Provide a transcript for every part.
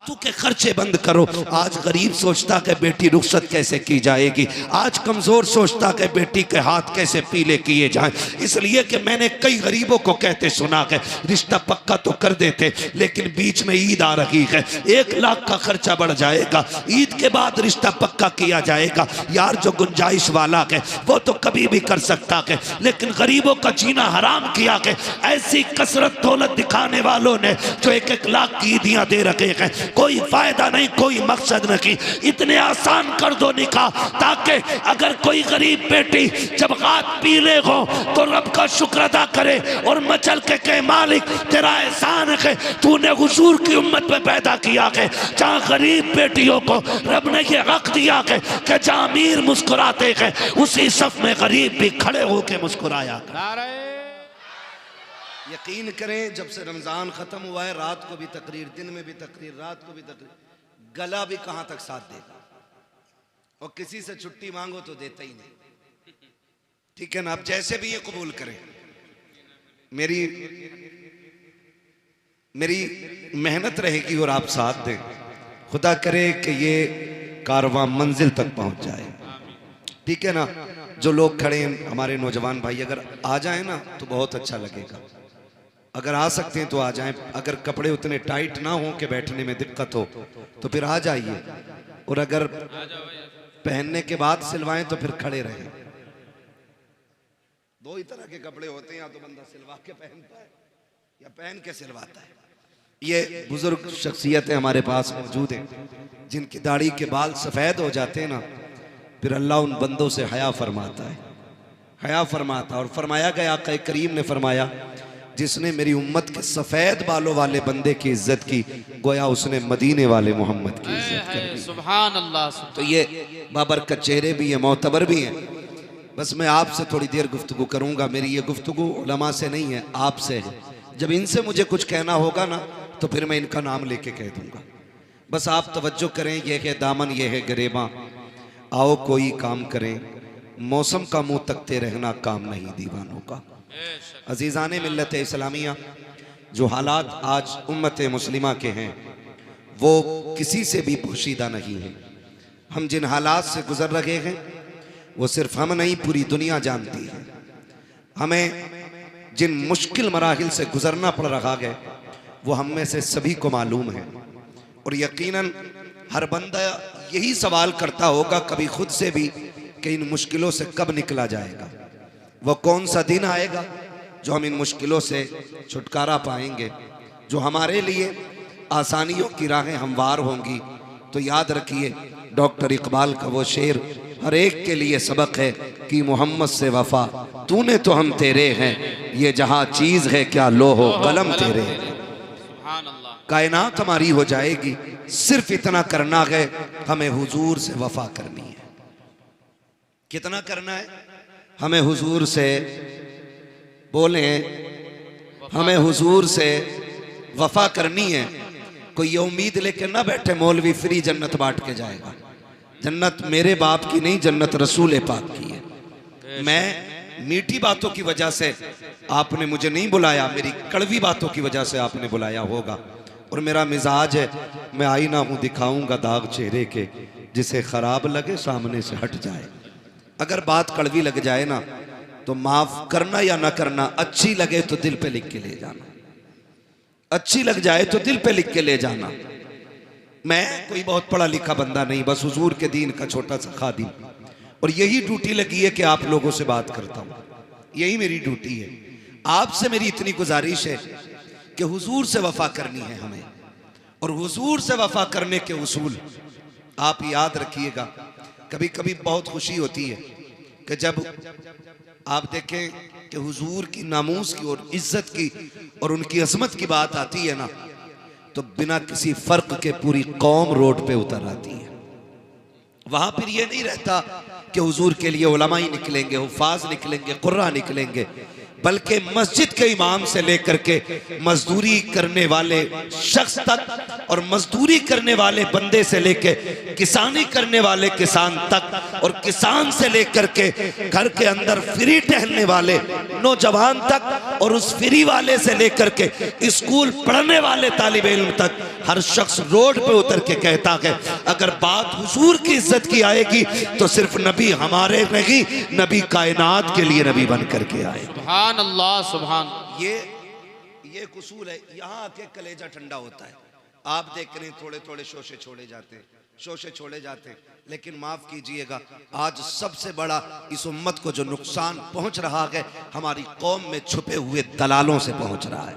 फालतू के खर्चे बंद करो। आज गरीब सोचता कि बेटी रुखसत कैसे की जाएगी, आज कमजोर सोचता कि बेटी के हाथ कैसे पीले किए जाएं। इसलिए कि मैंने कई गरीबों को कहते सुना कि रिश्ता पक्का तो कर देते, लेकिन बीच में ईद आ रही है, 1 लाख का खर्चा बढ़ जाएगा, ईद के बाद रिश्ता पक्का किया जाएगा। यार जो गुंजाइश वाला है वो तो कभी भी कर सकता है, लेकिन गरीबों का जीना हराम किया है ऐसी कसरत दौलत दिखाने वालों ने जो 1-1 लाख की ईदियां दे रखे हैं। कोई फायदा नहीं, कोई मकसद नहीं। इतने आसान कर दो निकाह, ताकि अगर कोई गरीब बेटी जब हाथ पीले हो तो रब का शुक्र अदा करे और मचल के कहे मालिक तेरा एहसान है, तूने हुजूर की उम्मत में पैदा किया है जहाँ गरीब बेटियों को रब ने ये हक दिया है कि जहाँ अमीर मुस्कुराते हैं उसी सफ में गरीब भी खड़े होके मुस्कुराया। यकीन करें जब से रमजान खत्म हुआ है, रात को भी तकरीर, दिन में भी तकरीर, रात को भी तकरीर, गला भी कहां तक साथ देगा, और किसी से छुट्टी मांगो तो देता ही नहीं। ठीक है ना, आप जैसे भी ये कबूल करें। मेरी मेहनत रहेगी और आप साथ दें। खुदा करे कि ये कारवां मंजिल तक पहुंच जाए। ठीक है ना, जो लोग खड़े हैं हमारे नौजवान भाई अगर आ जाए ना तो बहुत अच्छा लगेगा। अगर आ सकते हैं तो आ जाएं, अगर कपड़े उतने टाइट ना हो कि बैठने में दिक्कत हो तो फिर आ जाइए, और अगर पहनने के बाद सिलवाएं तो फिर खड़े रहें। 2 ही तरह के कपड़े होते हैं, या तो बंदा सिलवा के पहनता है या पहन के सिलवाता है। ये बुजुर्ग शख्सियतें हमारे पास मौजूद हैं जिनकी दाढ़ी के बाल सफ़ेद हो जाते हैं ना, फिर अल्लाह उन बंदों से हया फरमाता है, हया फरमाता। और फरमाया गया, आक़ा करीम ने फरमाया जिसने मेरी उम्मत के सफ़ेद बालों वाले बंदे की इज्जत की, गोया उसने मदीने वाले मोहम्मद की इज्जत की। सुभान अल्लाह। तो ये बाबरकत चेहरे भी हैं, मोतबर भी हैं। बस मैं आपसे थोड़ी देर गुफ्तगू करूँगा। मेरी ये गुफ्तगू उलमा से नहीं है, आपसे है। जब इनसे मुझे कुछ कहना होगा ना तो फिर मैं इनका नाम लेके कह दूँगा। बस आप तवज्जो करें। ये है दामन, ये है गिरेबा, आओ कोई काम करें, मौसम का मुँह तकते रहना काम नहीं दीवानों का। अजीज़ाने मिल्लत इस्लामिया, जो हालात आज उम्मत मुस्लिमा के हैं वो किसी से भी पोशीदा नहीं है। हम जिन हालात से गुजर रहे हैं वो सिर्फ हम नहीं पूरी दुनिया जानती है। हमें जिन मुश्किल मराहिल से गुजरना पड़ रहा है वो हम में से सभी को मालूम है, और यकीनन हर बंदा यही सवाल करता होगा कभी खुद से भी कि इन मुश्किलों से कब निकला जाएगा, वो कौन सा दिन आएगा जो हम इन मुश्किलों से छुटकारा पाएंगे, जो हमारे लिए आसानियों की राहें हमवार होंगी। तो याद रखिए डॉक्टर इकबाल का वो शेर, हर एक के लिए सबक है कि मोहम्मद से वफा, तूने तो हम तेरे हैं, ये जहां चीज है क्या लोहो कलम तेरे हैं। कायनात हमारी हो जाएगी, सिर्फ इतना करना है हमें हुजूर से वफा करनी है। कितना करना है हमें हुजूर से, बोले हमें हुजूर से वफा करनी है। कोई ये उम्मीद लेकर ना बैठे मौलवी फ्री जन्नत बांट के जाएगा। जन्नत मेरे बाप की नहीं, जन्नत रसूल पाक की है। मैं मीठी बातों की वजह से आपने मुझे नहीं बुलाया, मेरी कड़वी बातों की वजह से आपने बुलाया होगा। और मेरा मिजाज है, मैं आईना हूं दिखाऊंगा दाग चेहरे के, जिसे खराब लगे सामने से हट जाए। अगर बात कड़वी लग जाए ना तो माफ करना या ना करना, अच्छी लगे तो दिल पे लिख के ले जाना, अच्छी लग जाए तो दिल पे लिख के ले जाना। मैं कोई बहुत पढ़ा लिखा बंदा नहीं, बस हुजूर के दीन का छोटा सा खादिम, और यही ड्यूटी लगी है कि आप लोगों से बात करता हूं, यही मेरी ड्यूटी है। आपसे मेरी इतनी गुजारिश है कि हुजूर से वफा करनी है हमें, और हुजूर से वफा करने के उसूल आप याद रखिएगा। कभी कभी बहुत खुशी होती है कि जब आप देखें कि हुजूर की नामूस की और इज्जत की और उनकी अजमत की बात आती है ना, तो बिना किसी फर्क के पूरी कौम रोड पे उतर आती है। वहां फिर ये नहीं रहता कि हुजूर के लिए उलमा ही निकलेंगे, हुफाज निकलेंगे, कुर्रा निकलेंगे, बल्कि मस्जिद के इमाम से लेकर के मजदूरी करने वाले शख्स तक और मजदूरी करने वाले बंदे से लेकर किसानी करने वाले किसान तक और किसान से लेकर के घर के अंदर फ्री टहलने वाले नौजवान तक और उस फ्री वाले से लेकर के स्कूल पढ़ने वाले तालिब इल्म तक हर शख्स रोड पे उतर के कहता है अगर बात हुजूर की इज्जत की आएगी तो सिर्फ नबी हमारे नहीं, नबी कायनात के लिए नबी बन करके आए। सुभान अल्लाह सुभान। ये कुसूल है, यहाँ आके कलेजा ठंडा होता है। आप देख रहे हैं थोड़े थोड़े शोशे छोड़े जाते हैं, शोशे छोड़े जाते हैं, लेकिन माफ कीजिएगा आज सबसे बड़ा इस उम्मत को जो नुकसान पहुंच रहा है हमारी कौम में छुपे हुए दलालों से पहुंच रहा है।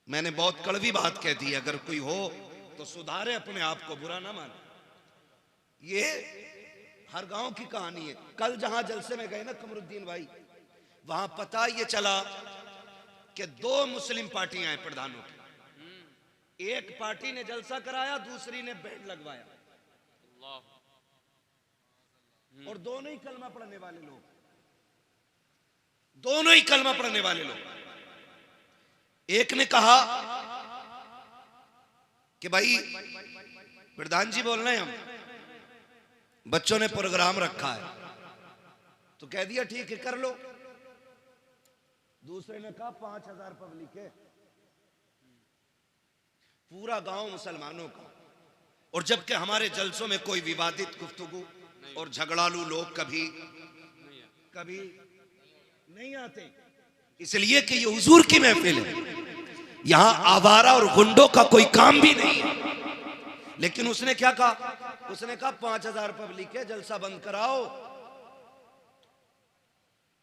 मैंने बहुत कड़वी बात कह दी, अगर कोई हो तो सुधारे अपने आप को, बुरा ना माने। ये हर गांव की कहानी है। कल जहां जलसे में गए ना कमरुद्दीन भाई, वहां पता ये चला कि 2 मुस्लिम पार्टियां हैं प्रधानों की। एक पार्टी ने जलसा कराया, दूसरी ने बैंड लगवाया, और दोनों ही कलमा पढ़ने वाले लोग, दोनों ही कलमा पढ़ने वाले लोग। एक ने कहा कि भाई प्रधान जी बोल रहे हैं, हम बच्चों ने प्रोग्राम रखा है तो कह दिया ठीक है कर लो। दूसरे ने कहा 5000 पब्लिक है, पूरा गांव मुसलमानों का, और जबकि हमारे जलसों में कोई विवादित गुफ्तगू और झगड़ालू लोग कभी नहीं आते, इसलिए कि ये हुजूर की महफिल है, यहां आवारा और गुंडों का कोई काम भी नहीं है। लेकिन उसने क्या कहा, उसने कहा 5000 पब्लिक है, जलसा बंद कराओ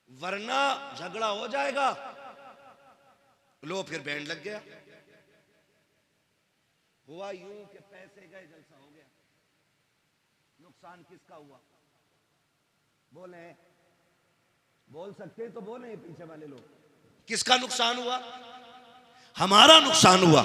वरना झगड़ा हो जाएगा। लो फिर बैंड लग गया। हुआ यूं कि पैसे गए, जलसा हो गया। नुकसान किसका हुआ? बोले, बोल सकते तो बोले पीछे वाले लोग, किसका नुकसान हुआ? हमारा नुकसान हुआ।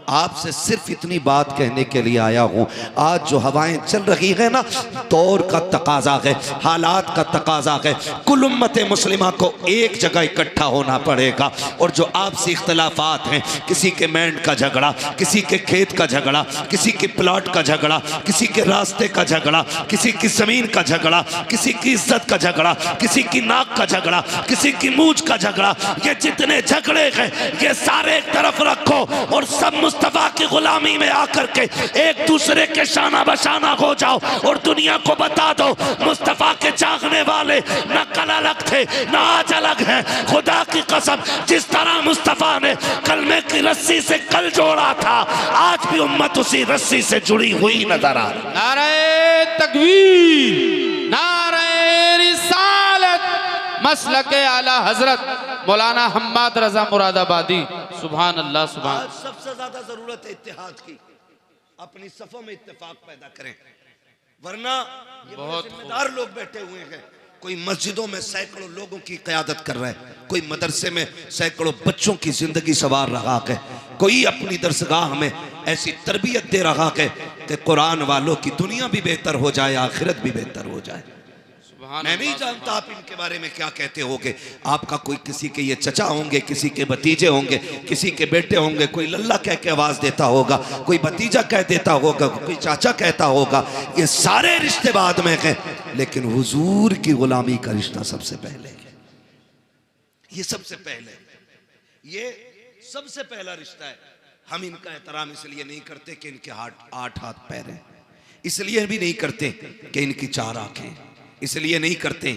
आपसे सिर्फ इतनी बात कहने के लिए आया हूं, आज जो हवाएं चल रही है ना, दौर का तकाजा है, हालात का तकाजा है, कुल उम्मत मुस्लिमा को एक जगह इकट्ठा होना पड़ेगा। और जो आपसी इख्तलाफात हैं, किसी के मैंड का झगड़ा, किसी के खेत का झगड़ा, किसी के प्लॉट का झगड़ा, किसी के रास्ते का झगड़ा, किसी की जमीन का झगड़ा, किसी की इज्जत का झगड़ा, किसी की नाक का झगड़ा, किसी की मूंछ का झगड़ा, ये जितने झगड़े हैं ये सारे एक तरफ रखो और सब मुस्तफा की गुलामी में आकर के एक दूसरे के शाना बशाना हो जाओ और दुनिया को बता दो मुस्तफा के चाहने वाले न कल अलग थे न आज अलग हैं। खुदा की कसम, जिस तरह मुस्तफा ने कलमे की रस्सी से कल जोड़ा था, आज भी उम्मत उसी रस्सी से जुड़ी हुई नजर आ रही। नारे तकबीर, नारे रिसालत, मसलके आला हजरत मौलाना हम्माद रजा मुरादाबादी। सुभान अल्लाह सुभान। आज सबसे ज्यादा जरूरत है इत्तेहाद की, अपनी सफों में इत्तेफाक पैदा करें, वरना ये बहुत जिम्मेदार लोग बैठे हुए हैं। कोई मस्जिदों में सैकड़ों लोगों की क़यादत कर रहा है, कोई मदरसे में सैकड़ों बच्चों की जिंदगी सवार रहा है, कोई अपनी दरसगाह में ऐसी तरबियत दे रहा है कि कुरान वालों की दुनिया भी बेहतर हो जाए, आखिरत भी बेहतर हो जाए। मैं नहीं जानता आप इनके बारे में क्या कहते होगे। आपका कोई किसी के ये चचा होंगे, किसी के भतीजे होंगे, किसी के बेटे होंगे, कोई लल्ला कह के आवाज देता होगा, कोई भतीजा कह देता होगा, कोई चाचा कहता होगा। ये सारे रिश्ते बाद में हैं, लेकिन हुजूर की गुलामी का रिश्ता सबसे पहले है। ये सबसे पहले, ये सबसे पहला रिश्ता है। हम इनका एहतराम इसलिए नहीं करते कि इनके 8 हाथ पैर हैं, इसलिए भी नहीं करते कि इनकी 4 आंखें, इसलिए नहीं करते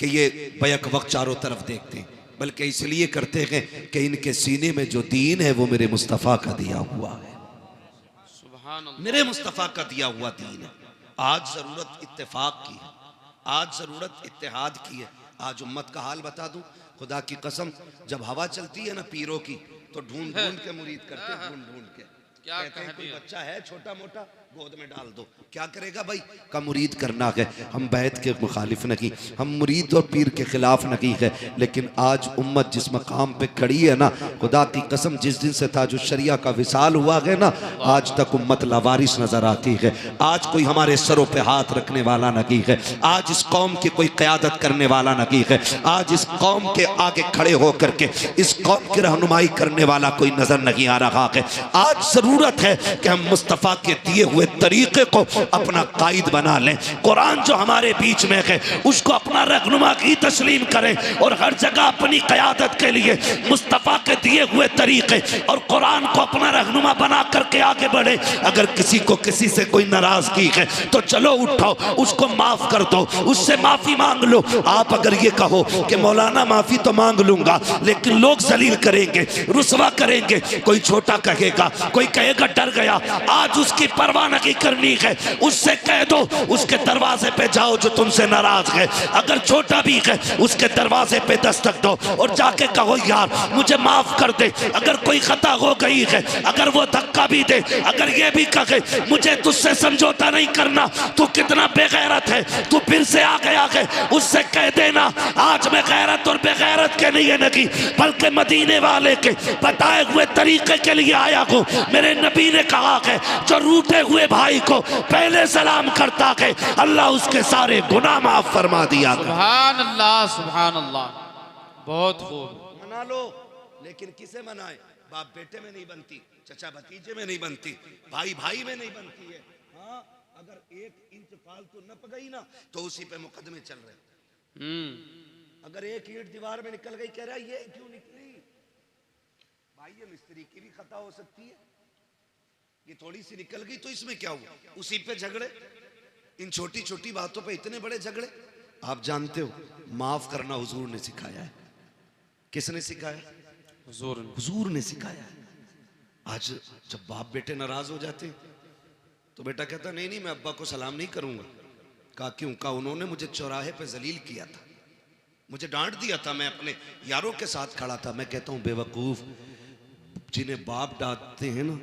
कि ये बैक वक्त चारों तरफ देखते, बल्कि इसलिए करते हैं कि इनके सीने में जो दीन है वो मेरे मुस्तफ़ा का दिया हुआ है, मेरे मुस्तफ़ा का दिया हुआ दीन है। आज ज़रूरत इत्तेफाक की है, आज ज़रूरत इत्तेहाद की है। आज उम्मत का हाल बता दूं, खुदा की कसम, जब हवा चलती है ना पीरों की, तो ढूंढ ढूंढ के मुरीद करते, ढूंढ ढूंढ के। क्या कहते हैं कह कोई दिया? बच्चा है छोटा मोटा, गोद में डाल दो, क्या करेगा भाई? का मुरीद करना है। हम बैत के मुखालिफ नहीं, हम मुरीद और पीर के खिलाफ नहीं है, लेकिन आज उम्मत जिस मकाम पे खड़ी है ना, खुदा की कसम जिस दिन से ताजुश शरिया का विसाल हुआ है ना, आज तक उम्मत लावारिस नजर आती है। आज कोई हमारे सरों पे हाथ रखने वाला नहीं है, आज इस कौम की कोई क़यादत करने वाला नहीं है, आज इस कौम के आगे खड़े होकर के इस कौम की रहनुमाई करने वाला कोई नजर नहीं आ रहा है। आज जरूरत है कि हम मुस्तफ़ा के दिए हुए तरीके को अपना कायद बना लें। कुरान जो हमारे बीच में है उसको अपना रहनुमा की तस्लीम करें और हर जगह अपनी क़यादत के लिए मुस्तफ़ा के दिए हुए तरीके और कुरान को अपना रहनुमा बना करके आगे बढ़े। अगर किसी को किसी से कोई नाराजगी है तो चलो उठो, उसको माफ कर दो, उससे माफी मांग लो। आप अगर ये कहो कि मौलाना माफी तो मांग लूंगा लेकिन लोग जलील करेंगे, रुसवा करेंगे, कोई छोटा कहेगा, कोई कहेगा डर गया, आज उसकी परवाह नहीं करनी है, उससे कह दो उसके दरवाजे पे जाओ जो तुमसे नाराज है। अगर छोटा भी है उसके दरवाजे पे दस्तक दो और जाके कहो यार मुझे माफ कर दे, अगर कोई खता हो गई है, अगर वो धक्का भी दे, अगर ये भी कहे मुझे तुझसे समझौता नहीं करना, तू कितना बेगैरत है, तू फिर से आ गया है, उससे कह देना आज मैं गैरत और बेगैरत के लिए नहीं बल्कि मदीने वाले के बताए हुए तरीके के लिए आया हूँ। मेरे नबी ने कहा है जो रूठे हुए भाई को पहले सलाम करता है अल्लाह उसके सारे गुनाह माफ फरमा दिया। सुभान अल्लाह, सुभान अल्लाह, बहुत खूब। मना लो, लेकिन किसे मनाए? बाप बेटे में नहीं बनती, चचा भतीजे में नहीं बनती, भाई भाई में नहीं बनती है। हाँ, अगर 1 इंच फालतू नप गई ना तो उसी पे मुकदमे चल रहे। अगर 1 ईंट दीवार में निकल गई, कह रहा ये क्यों निकली? भाई ये मिस्त्री की भी खता हो सकती है, ये थोड़ी सी निकल गई तो इसमें क्या हुआ? उसी पे झगड़े, इन छोटी छोटी बातों पे इतने बड़े झगड़े। आप जानते हो माफ करना हुजूर ने सिखाया है। किसने सिखाया? हुजूर ने सिखाया है। आज जब बाप बेटे नाराज हो जाते तो बेटा कहता नहीं नहीं मैं अब्बा को सलाम नहीं करूंगा। कहा क्यों? कहा उन्होंने मुझे चौराहे पे जलील किया था, मुझे डांट दिया था, मैं अपने यारों के साथ खड़ा था। मैं कहता हूँ बेवकूफ, जिन्हें बाप डांटते हैं ना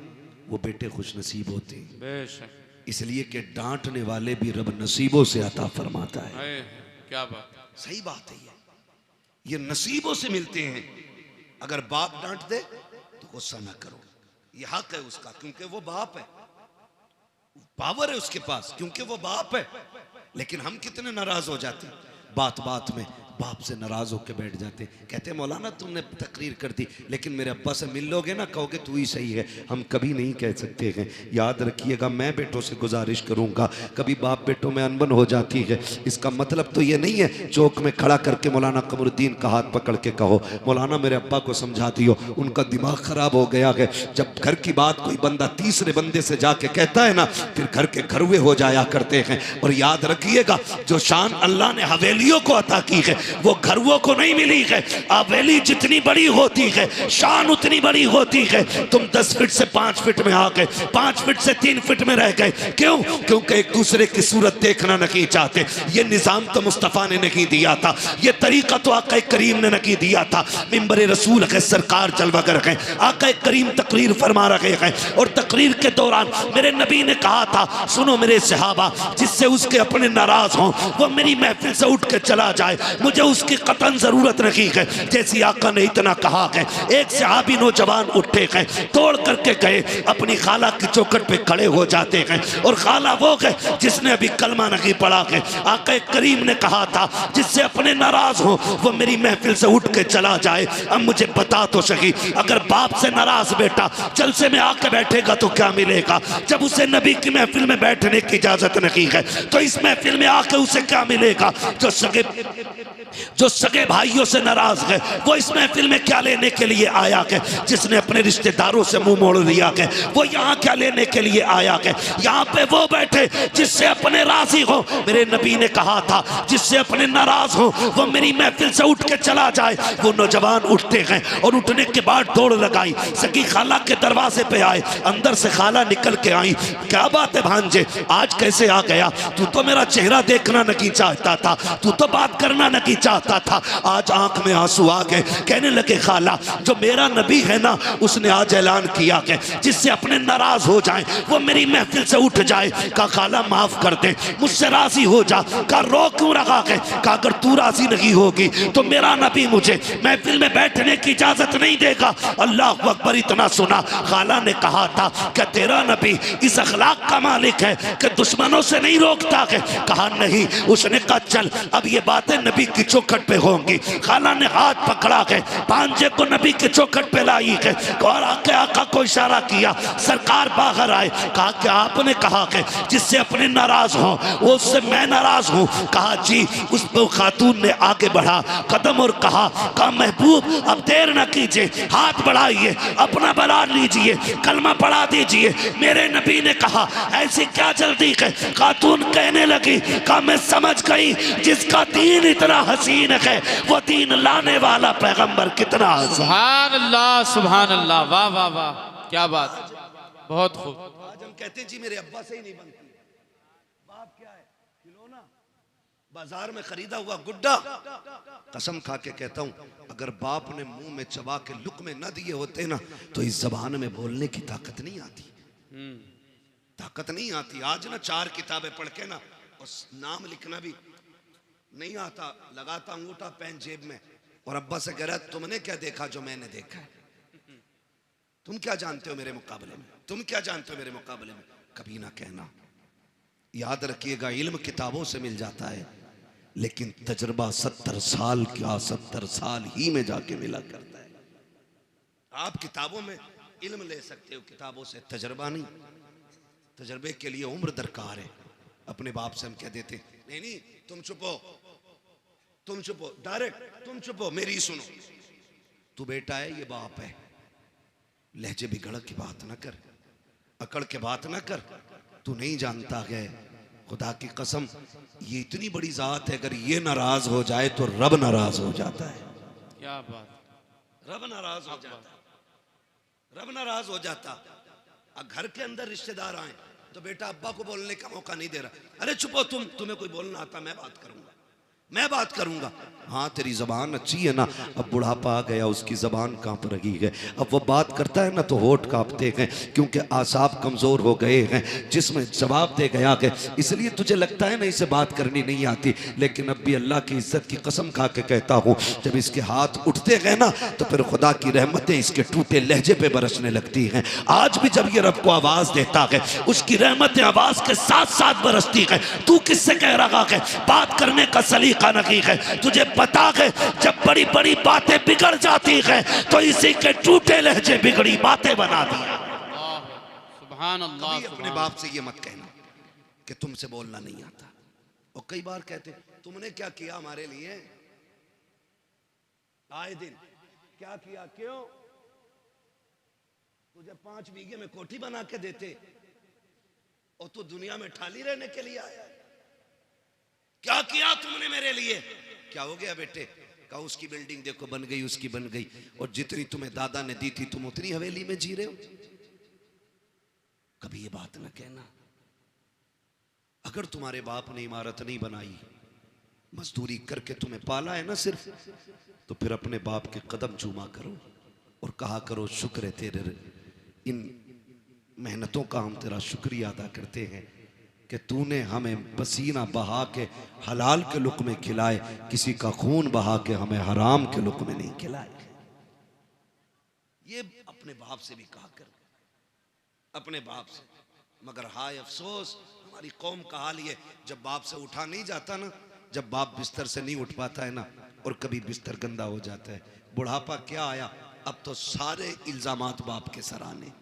वो बेटे खुश नसीब होते हैं, बेशक, इसलिए कि डांटने वाले भी रब नसीबों से अता फरमाता है। क्या बात, सही बात है, ये नसीबों से मिलते हैं। अगर बाप डांट दे तो गुस्सा ना करो, ये हक है उसका, क्योंकि वो बाप है, पावर है उसके पास, क्योंकि वो बाप है। लेकिन हम कितने नाराज हो जाते हैं, बात बात में बाप से नाराज होकर बैठ जाते। कहते मौलाना तुमने तकरीर कर दी लेकिन मेरे अब्बा से मिल लोगे ना, कहोगे तू ही सही है। हम कभी नहीं कह सकते हैं, याद रखिएगा। मैं बेटों से गुजारिश करूंगा, कभी बाप बेटों में अनबन हो जाती है, इसका मतलब तो ये नहीं है चौक में खड़ा करके मौलाना कमरुद्दीन का हाथ पकड़ के कहो मौलाना मेरे अब्बा को समझा दियो, उनका दिमाग खराब हो गया है। जब घर की बात कोई बंदा तीसरे बंदे से जाके कहता है ना, फिर घर के घरवे हो जाया करते हैं। और याद रखिएगा जो शान अल्लाह ने हवेलियों को अता की है वो घरवों को नहीं मिली है। हवेली जितनी बड़ी होती है शान उतनी बड़ी होती है। तुम 10 फीट से 5 फीट में आ गए, 5 फीट से 3 फीट में रह गए, क्यों? क्योंकि एक दूसरे की सूरत देखना नहीं चाहते। ये निजाम तो मुस्तफ़ा ने नहीं दिया था, ये तरीका तो आका करीम ने नहीं दिया था। मिंबर रसूल है, सरकार जलवागर है, आका करीम तकरीर फरमा रहे हैं और तकरीर के दौरान मेरे नबी ने कहा था सुनो मेरे सहाबा, जिससे उसके अपने नाराज हों वो मेरी महफिल से उठ के चला जाए, मुझे उसकी कतन जरूरत नहीं है। जैसी आका ने इतना कहा है, एक सहाबी नौजवान उठे हैं, तोड़ करके गए, अपनी खाला की चौखट पे खड़े हो जाते हैं। और खाला वो है जिसने अभी कलमा नहीं पढ़ा है। आका करीम ने कहा था जिससे अपने नाराज हो वो मेरी महफिल से उठ के चला जाए। अब मुझे बता तो सही, अगर बाप से नाराज बेटा जलसे में आके बैठेगा तो क्या मिलेगा? जब उसे नबी की महफिल में बैठने की इजाजत नहीं है तो इस महफिल में आके उसे क्या मिलेगा? जो सगे भाइयों से नाराज है वो इस महफिल में क्या लेने के लिए आया है? जिसने अपने रिश्तेदारों से मुंह मोड़ लिया है वो यहाँ क्या लेने के लिए आया है? यहाँ पे वो बैठे जिससे अपने राजी हो। मेरे नबी ने कहा था जिससे अपने नाराज हो वो मेरी महफिल से उठ के चला जाए। वो नौजवान उठते हैं और उठने के बाद दौड़ लगाई, सगी खाला के दरवाजे पे आए, अंदर से खाला निकल के आई। क्या बात है भांजे, आज कैसे आ गया? तू तो मेरा चेहरा देखना नहीं चाहता था, तू तो बात करना नहीं चाहता था, आज आंख में आंसू आ गए। कहने लगे खाला, जो मेरा नबी है ना, उसने आज ऐलान किया कि जिससे अपने नाराज हो जाए वो मेरी महफिल से उठ जाए। कहा खाला माफ कर दे, मुझसे राजी हो जा। कहा रो क्यों रखा के? कहा अगर तू राजी नहीं होगी तो मेरा नबी मुझे महफिल में बैठने की इजाजत नहीं देगा। अल्लाह अकबर। इतना सुना, खाला ने कहा था कि तेरा नबी इस अखलाक का मालिक है कि दुश्मनों से नहीं रोकता है। कहा नहीं। उसने कहा चल अब ये बातें नबी की चौखट पे होंगी। खाला ने हाथ पकड़ा के भांजे को नबी की चौखट पे लाई है और आके आका को इशारा किया, सरकार बाहर आए। कहा कि आपने कहा कि जिससे अपने नाराज हो वो उससे मैं नाराज हूँ। कहा जी। उस खातून ने आगे बढ़ा कदम और कहा महबूब अब देर न कीजिए, हाथ बढ़ाइए, अपना बना लीजिए, कलमा पढ़ा दीजिए। मेरे नबी ने कहा ऐसी क्या जल्दी है? खातून कहने लगी, कहा मैं समझ गई जिसका दीन इतना हसीन है वो दीन लाने वाला पैगंबर कितना हसीन। सुभान अल्लाह, सुभान अल्लाह, वाह वाह वाह, क्या बात, बहुत खूब। आज हम कहते हैं जी मेरे अब्बा से ही नहीं बनती। बाप क्या है? खिलौना, बाजार में खरीदा हुआ गुड्डा। कसम खा के कहता हूं, अगर बाप ने मुंह में चबा के लुक़मे न दिए होते ना तो इस जबान में बोलने की ताकत नहीं आती। ताकत नहीं आती। आज ना 4 किताबें पढ़ के ना और नाम लिखना भी नहीं आता, लगाता अंगूठा पेन जेब में और अब्बा से कह रहा है तुमने क्या देखा जो मैंने देखा है? तुम क्या जानते हो मेरे मुकाबले में? तुम क्या जानते हो मेरे मुकाबले में? कभी ना कहना। याद रखिएगा, इल्म किताबों से मिल जाता है लेकिन तजर्बा 70 साल क्या 70 साल ही में जाके मिला करता है। आप किताबों में इल्म ले सकते हो, किताबों से तजर्बा नहीं। तजर्बे के लिए उम्र दरकार है। अपने बाप से हम कह देते नहीं नहीं तुम चुपो, तुम चुपो, डायरेक्ट तुम चुपो, मेरी सुनो। तू बेटा है, ये बाप है। लहजे बिगड़ की बात ना कर, अकड़ के बात ना कर। तू नहीं जानता है, खुदा की कसम ये इतनी बड़ी जात है, अगर ये नाराज हो जाए तो रब नाराज हो जाता है। क्या बात, रब नाराज हो जाता है, रब नाराज हो जाता। घर के अंदर रिश्तेदार आए तो बेटा अब्बा को बोलने का मौका नहीं दे रहा। अरे चुपो तुम, तुम्हें कोई बोलना आता, मैं बात करूंगा, मैं बात करूंगा। हाँ तेरी जबान अच्छी है ना, अब बुढ़ापा आ गया, उसकी जबान कांप रही है। अब वो बात करता है ना तो होठ कांपते हैं क्योंकि आसाब कमजोर हो गए हैं, जिसमें जवाब दे गया है। इसलिए तुझे लगता है ना इसे बात करनी नहीं आती, लेकिन अब भी अल्लाह की इज्जत की कसम खा के कहता हूँ, जब इसके हाथ उठते गए ना तो फिर खुदा की रहमतें इसके टूटे लहजे पे बरसने लगती हैं। आज भी जब ये रब को आवाज देता है, उसकी रहमतें आवाज के साथ साथ बरसती है। तू किससे कह रहा है बात करने का सलीका नहीं है? तुझे पता है जब बड़ी बड़ी बातें बिगड़ जाती है तो इसी के टूटे लहजे बिगड़ी बातें बना दी। सुभान अल्लाह। अपने बाप से ये मत कहना कि तुमसे बोलना नहीं आता। और कई बार कहते तुमने क्या किया हमारे लिए, आए दिन क्या किया, क्यों? तुझे 5 बीघे में कोठी बना के देते और तू दुनिया में ठाली रहने के लिए आया। क्या किया तुमने मेरे लिए? क्या हो गया बेटे? कहा उसकी बिल्डिंग देखो बन गई, उसकी बन गई, और जितनी तुम्हें दादा ने दी थी तुम उतनी हवेली में जी रहे हो। कभी ये बात ना कहना। अगर तुम्हारे बाप ने इमारत नहीं बनाई, मजदूरी करके तुम्हें पाला है ना सिर्फ, तो फिर अपने बाप के कदम चूमा करो और कहा करो शुक्र है तेरे इन मेहनतों का, हम तेरा शुक्रिया अदा करते हैं कि तूने हमें पसीना बहा के हलाल के लुक़मे खिलाए, किसी का खून बहा के हमें हराम के लुक़मे नहीं खिलाए। ये अपने बाप से भी कहा कर, अपने बाप से। मगर हाय अफसोस, हमारी कौम का हाल ये, जब बाप से उठा नहीं जाता ना, जब बाप बिस्तर से नहीं उठ पाता है ना, और कभी बिस्तर गंदा हो जाता है, बुढ़ापा क्या आया, अब तो सारे इल्जामात बाप के सर आने।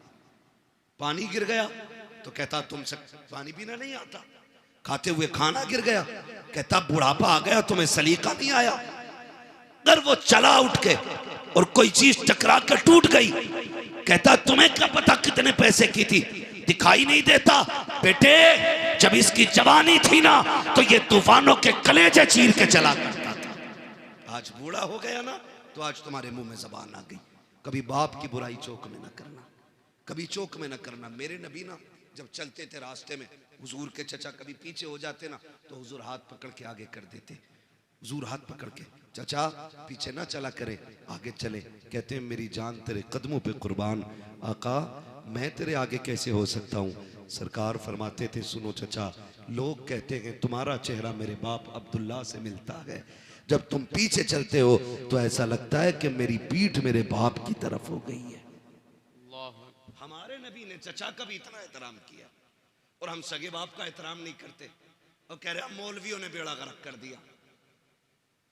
पानी गिर गया तो कहता तुमसे पानी पीना नहीं आता, खाते हुए खाना गिर गया कहता बुढ़ापा आ गया तुम्हें सलीका नहीं आया। अगर वो चला उठ के और कोई चीज टकरा कर टूट गई, कहता तुम्हें क्या पता कितने पैसे की थी, दिखाई नहीं देता बेटे, जब इसकी जवानी थी ना तो ये तूफानों के कलेजे चीर के चला करता था। आज बूढ़ा हो गया ना तो आज तुम्हारे मुंह में जबान आ गई। कभी बाप की बुराई चौक में न करना, कभी चौक में न करना। मेरे नबी ना जब चलते थे रास्ते में, हुजूर के चचा कभी पीछे हो जाते ना तो हुजूर हाथ पकड़ के आगे कर देते, हुजूर हाथ पकड़ के, चाचा पीछे ना चला करें, आगे चले। कहते हैं मेरी जान तेरे कदमों पे कुर्बान, आका मैं तेरे आगे कैसे हो सकता हूँ। सरकार फरमाते थे सुनो चचा, लोग कहते हैं तुम्हारा चेहरा मेरे बाप अब्दुल्ला से मिलता है, जब तुम पीछे चलते हो तो ऐसा लगता है कि मेरी पीठ मेरे बाप की तरफ हो गई है। हमारे नबी ने चचा का भी इतना एहतराम किया और हम सगे बाप का एहतराम नहीं करते और कह रहे हैं मौलवियों ने बेड़ा गर्क कर दिया।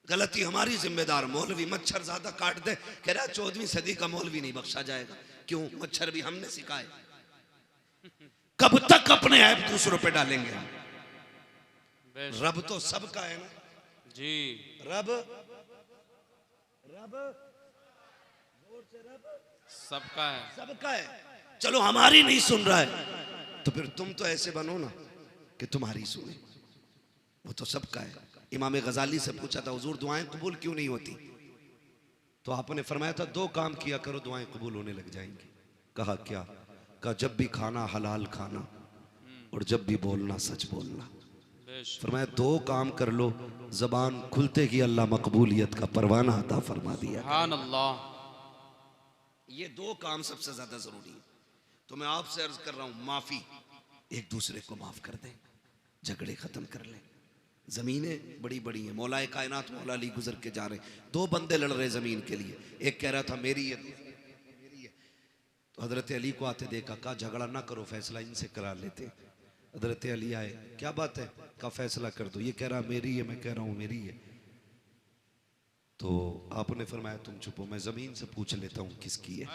गलती हमारी, जिम्मेदार मौलवी। मच्छर ज्यादा काट दे, कह रहा 14वीं सदी का मौलवी नहीं बख्शा जाएगा। क्यों? मच्छर भी हमने सिखाए। कब तक अपने ऐप दूसरों पे डालेंगे हम? रब तो सबका है ना जी। रब रब सबका है, सबका है। चलो हमारी नहीं सुन रहा है तो फिर तुम तो ऐसे बनो ना कि तुम्हारी सुने। वो तो सबका है। इमाम गजाली से पूछा था हुजूर दुआएं कबूल क्यों नहीं होती, तो आपने फरमाया था 2 काम किया करो दुआएं कबूल होने लग जाएंगी। कहा क्या? कहा जब भी खाना हलाल खाना और जब भी बोलना सच बोलना। फरमाया 2 काम कर लो, जबान खुलते ही अल्लाह मकबूलियत का परवाना अता फरमा दिया। सुभान अल्लाह। ये 2 काम सबसे ज्यादा जरूरी है। तो मैं आपसे अर्ज कर रहा हूं, माफी, एक दूसरे को माफ कर दें, झगड़े खत्म कर लें। जमीनें बड़ी बड़ी हैं, मौलाए कायनात मौला अली गुजर के जा रहे, 2 बंदे लड़ रहे जमीन के लिए। एक कह रहा था मेरी है, मेरी है। तो हजरत अली को आते देखा, कहा झगड़ा ना करो, फैसला इनसे करा लेते। हजरत अली आए, क्या बात है? का फैसला कर दो। ये कह रहा मेरी है, मैं कह रहा हूं मेरी है। तो आपने फरमाया तुम चुपो, मैं जमीन से पूछ लेता हूं किसकी है।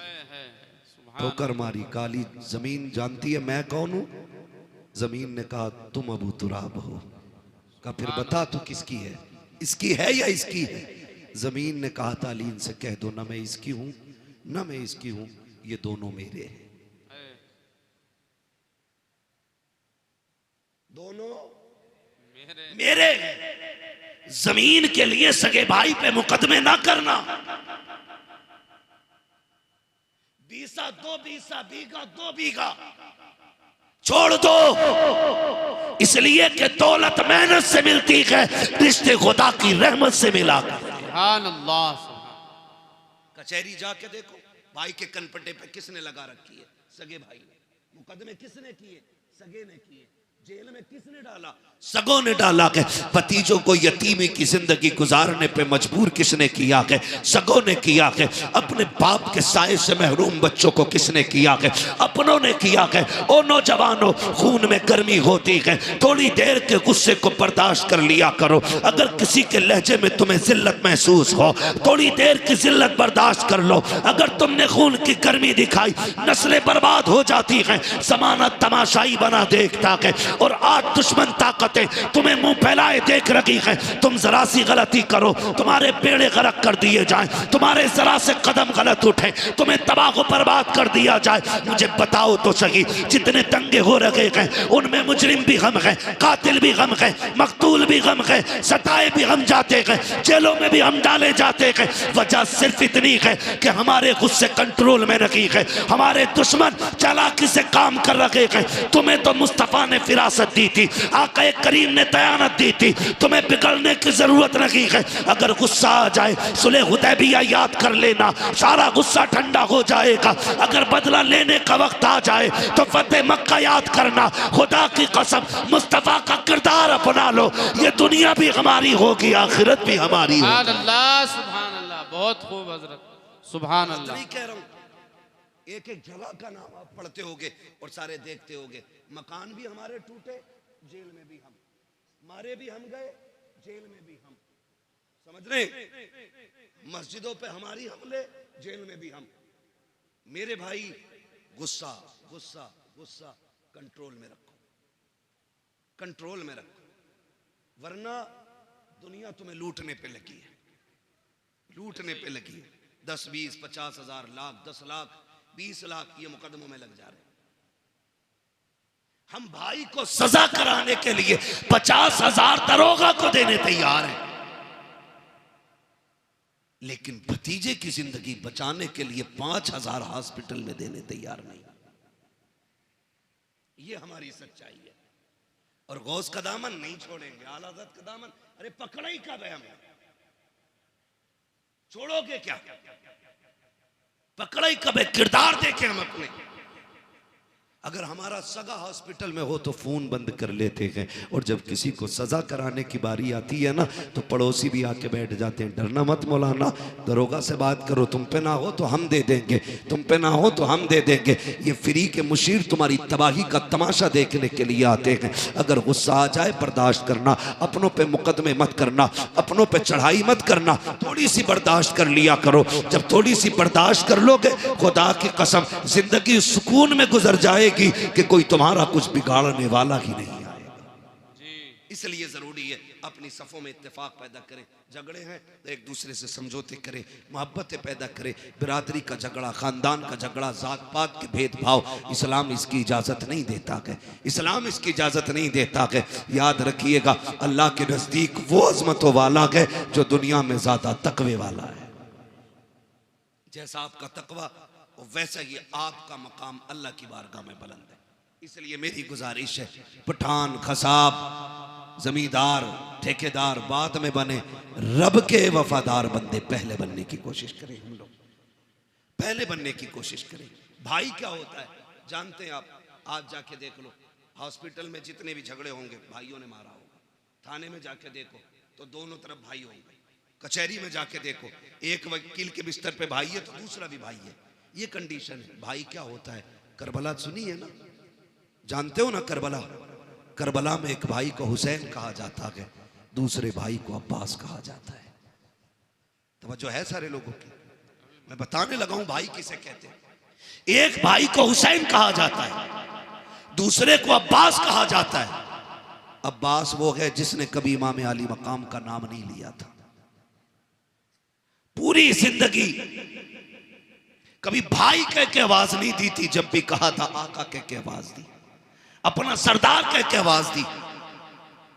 ठोकर मारी, काली जमीन जानती है मैं कौन हूं? जमीन ने कहा तुम अबू तुराब हो। कहा फिर बता तू किसकी है, इसकी है या इसकी है? जमीन ने कहा तालीन से कह दो ना मैं इसकी हूं ना मैं इसकी हूं, ये दोनों मेरे हैं। दोनों मेरे। जमीन के लिए सगे भाई पे मुकदमे ना करना। बीसा 2 बीसा, बीघा 2 बीघा छोड़ दो, इसलिए कि दौलत मेहनत से मिलती है, रिश्ते खुदा की रहमत से मिला। सुभान अल्लाह। कचहरी जाके देखो, भाई के कनपट्टे पे किसने लगा रखी है? सगे भाई ने। मुकदमे किसने किए? सगे ने किए। जेल में किसने डाला? सगों ने डाला के। भतीजों को यतीमी की जिंदगी गुजारने पे मजबूर किसने किया के? सगों ने किया के। अपने बाप के साए से महरूम बच्चों को किसने किया के? अपनों ने किया के। ओ नौजवानों, खून में गर्मी होती है, थोड़ी देर के गुस्से को बर्दाश्त कर लिया करो। अगर किसी के लहजे में तुम्हें जिल्लत महसूस हो, थोड़ी देर की जिल्लत बर्दाश्त कर लो। अगर तुमने खून की गर्मी दिखाई, नस्लें बर्बाद हो जाती हैं। जमाना तमाशाई बना देखता है और आज दुश्मन ताकतें तुम्हें मुंह फैलाए देख रही हैं। तुम जरा सी गलती करो, तुम्हारे बेड़े गरक कर दिए जाएं, तुम्हारे जरा से कदम गलत उठे, तुम्हें तबाह बर्बाद कर दिया जाए। मुझे बताओ तो सही, जितने दंगे हो रहे हैं उनमें मुजरिम भी गम है, कातिल भी गम है, मकतूल भी गम है, सताए भी हम जाते हैं, जेलों में भी हम डाले जाते हैं। वजह सिर्फ इतनी है कि हमारे गुस्से कंट्रोल में नहीं है, हमारे दुश्मन चालाकी से काम कर रहे हैं। तुम्हें तो मुस्तफा ने फिरासत दी थी, आका करीम ने दयानत दी थी, तुम्हें बिगड़ने की जरूरत नहीं है। अगर गुस्सा आ जाए, सुलह हुदैबिया याद कर लेना, सारा गुस्सा ठंडा हो जाएगा। अगर बदला लेने का वक्त आ जाए तो फतेह मक्का याद करना। खुदा की कसम, मुस्तफा का किरदार अपना लो, ये दुनिया भी हमारी होगी, आखिरत भी हमारी होगी। सुभान अल्लाह, सुभान अल्लाह, बहुत खूब हजरत, सुभान अल्लाह। कह रहा हूं, एक एक जगह का नाम आप पढ़ते होगे और सारे देखते होगे। मकान भी हमारे टूटे, जेल में भी हम, मारे भी हम गए, जेल में भी हम। समझ रहे? मस्जिदों पे हमारी हमले, जेल में भी हम। मेरे भाई, गुस्सा गुस्सा गुस्सा कंट्रोल में रखो, कंट्रोल में रखो, वरना दुनिया तुम्हें लूटने पे लगी है, लूटने पे लगी है। 10, 20, 50 हजार, लाख, 10 लाख, 20 लाख ये मुकदमों में लग जा रहे हैं। हम भाई को सजा कराने के लिए 50,000 दरोगा को देने तैयार हैं, लेकिन भतीजे की जिंदगी बचाने के लिए 5,000 हॉस्पिटल में देने तैयार नहीं। ये हमारी सच्चाई है। और गौस का दामन नहीं छोड़ेंगे, आला हज़रत का दामन। अरे पकड़ा ही कब है हमें, छोड़ोगे क्या? पकड़ा ही कब है? किरदार देखें हम अपने। अगर हमारा सगा हॉस्पिटल में हो तो फोन बंद कर लेते हैं, और जब किसी को सजा कराने की बारी आती है ना तो पड़ोसी भी आके बैठ जाते हैं। डरना मत मौलाना, दरोगा से बात करो, तुम पे ना हो तो हम दे देंगे, तुम पे ना हो तो हम दे देंगे। ये फ्री के मुशीर तुम्हारी तबाही का तमाशा देखने के लिए आते हैं। अगर गुस्सा आ जाए बर्दाश्त करना, अपनों पे मुकदमे मत करना, अपनों पे चढ़ाई मत करना, थोड़ी सी बर्दाश्त कर लिया करो। जब थोड़ी सी बर्दाश्त कर लोगे, खुदा की कसम जिंदगी सुकून में गुजर जाएगी कि कोई तुम्हारा कुछ बिगाड़ने वाला ही नहीं आएगा। इसलिए जरूरी है अपनी सफों में इत्तेफाक पैदा करें। झगड़े हैं तो एक दूसरे से समझौते करें, मोहब्बतें पैदा करें। बिरादरी का झगड़ा, खानदान का झगड़ा, जात पात के भेदभाव, इस्लाम इसकी इजाजत नहीं देता है। इस्लाम इसकी इजाजत नहीं देता है। याद रखिएगा, अल्लाह के नजदीक वो अजमतों वाला है जो दुनिया में ज्यादा तकवे वाला है। जैसा आपका तकवा वैसा ही आपका मकाम अल्लाह की बारगाह में बुलंद है। इसलिए मेरी गुजारिश है, पठान, खसाब, जमींदार, ठेकेदार बाद में बने, रब के वफादार बंदे पहले बनने की कोशिश करें। हम लोग पहले बनने की कोशिश करें। भाई क्या होता है जानते हैं आप? आज जाके देख लो, हॉस्पिटल में जितने भी झगड़े होंगे भाइयों ने मारा होगा। थाने में जाके देखो तो दोनों तरफ भाई होंगे। कचहरी में जाके देखो, एक वकील के बिस्तर पे भाई है तो दूसरा भी भाई है। ये कंडीशन है। भाई क्या होता है? करबला सुनी है ना, जानते हो ना करबला? करबला में एक भाई को हुसैन कहा जाता है, दूसरे भाई को अब्बास कहा जाता है। तवज्जो है सारे लोगों की? मैं बताने लगा हूं भाई किसे कहते हैं। एक भाई को हुसैन कहा जाता है, दूसरे को अब्बास कहा जाता है। अब्बास वो है जिसने कभी इमाम अली मकाम का नाम नहीं लिया था। पूरी जिंदगी कभी भाई कह के आवाज नहीं दी थी, जब भी कहा था आका कह के आवाज दी, अपना सरदार कह के आवाज दी,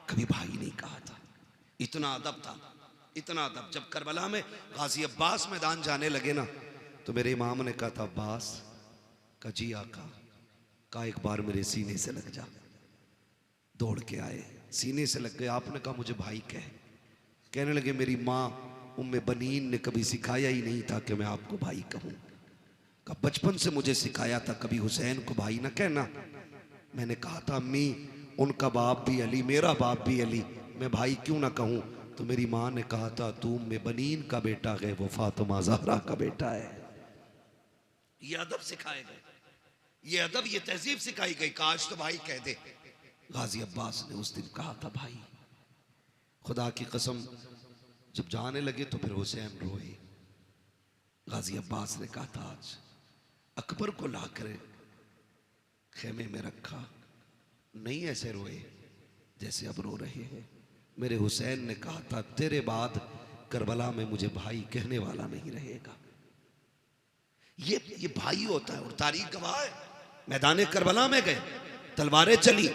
कभी भाई नहीं कहा था। इतना अदब था, इतना अदब। जब करबला में गाजी अब्बास मैदान जाने लगे ना तो मेरे इमाम ने कहा था अब्बास का जी आका का एक बार मेरे सीने से लग जा। दौड़ के आए, सीने से लग गए। आपने कहा मुझे भाई कहने लगे मेरी माँ उम्मे बनीन ने कभी सिखाया ही नहीं था कि मैं आपको भाई कहूँ। बचपन से मुझे सिखाया था कभी हुसैन को भाई ना कहना। मैंने कहा था अम्मी उनका बाप भी अली, मेरा बाप भी अली, मैं भाई क्यों ना कहूँ? तो मेरी माँ ने कहा था तू उम्मे बनीन का बेटा है, वो फातिमा ज़हरा का बेटा है। ये अदब सिखाए गए, ये अदब, ये तहजीब सिखाई गई। काश तो भाई कह दे। गाजी अब्बास ने उस दिन कहा था भाई। खुदा की कसम जब जाने लगे तो फिर हुसैन रोए। गाजी अब्बास ने कहा था आज अकबर को लाकर खेमे में रखा, नहीं ऐसे रोए जैसे अब रो रहे हैं। मेरे हुसैन ने कहा था तेरे बाद करबला में मुझे भाई कहने वाला नहीं रहेगा। ये भाई होता है। और तारीख गवाह है, मैदान करबला में गए, तलवारें चली,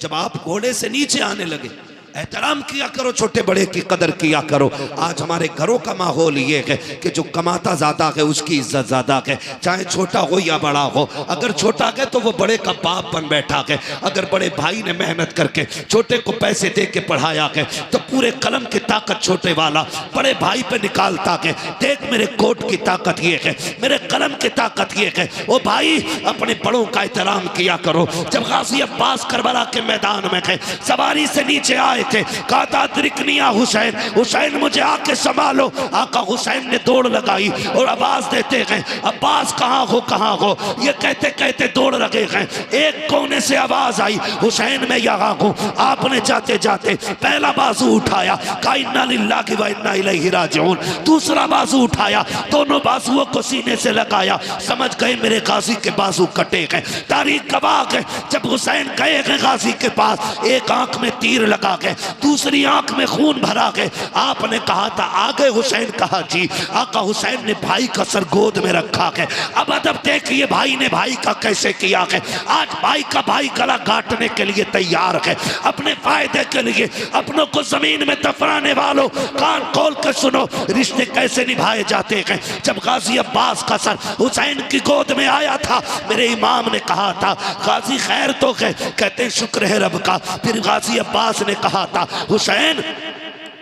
जब आप घोड़े से नीचे आने लगे एहतराम किया करो, छोटे बड़े की कदर किया करो। आज हमारे घरों का माहौल ये है कि जो कमाता ज्यादा है उसकी इज्जत ज्यादा है, चाहे छोटा हो या बड़ा हो। अगर छोटा है तो वो बड़े का बाप बन बैठा है। अगर बड़े भाई ने मेहनत करके छोटे को पैसे दे के पढ़ाया है तो पूरे कलम की ताकत छोटे वाला बड़े भाई पे निकालता है। देख मेरे कोट की ताकत ये है, मेरे कलम की ताकत ये है। ओ भाई अपने बड़ों का एहतराम किया करो। जब गाजी अब्बास करबला के मैदान में गए, सवारी से नीचे आए थे, कहा था अदरिकनिया हुसैन, हुसैन मुझे आके संभालो। आका हुसैन ने दौड़ लगाई और आवाज देते गए अब्बास कहाँ हो, कहाँ हो। ये कहते कहते दौड़ लगे गए। एक कोने से आवाज आई हुसैन मैं यहाँ हूँ। आपने जाते जाते पहला बाजू उठाया, कहा इन्ना लिल्लाहि व इन्ना इलैहि राजिऊन। दूसरा बाजू उठाया, दोनों बाजुओं को सीने से लगाया। समझ गए मेरे गाजी के बाजू कटे गए। तारीख गवाह है जब हुसैन गए गाजी के पास, एक आंख में तीर लगा गए, दूसरी आंख में खून भरा गए। आपने कहा था आगे हुसैन, कहा जी। आका हुसैन ने भाई का सर गोद में रखा है। अब अदब देखिए भाई ने भाई का कैसे किया है। आज भाई का भाई गला काटने के लिए तैयार है, अपने फायदे के लिए अपनों को जमीन में दफनाने जाने वालों कान खोल कर सुनो, रिश्ते कैसे निभाए जाते हैं। जब गाजी अब्बास का सर हुसैन की गोद में आया था, मेरे इमाम ने कहा था गाजी खैर तो है, कहते शुक्र है रब का। फिर गाजी अब्बास ने कहा था हुसैन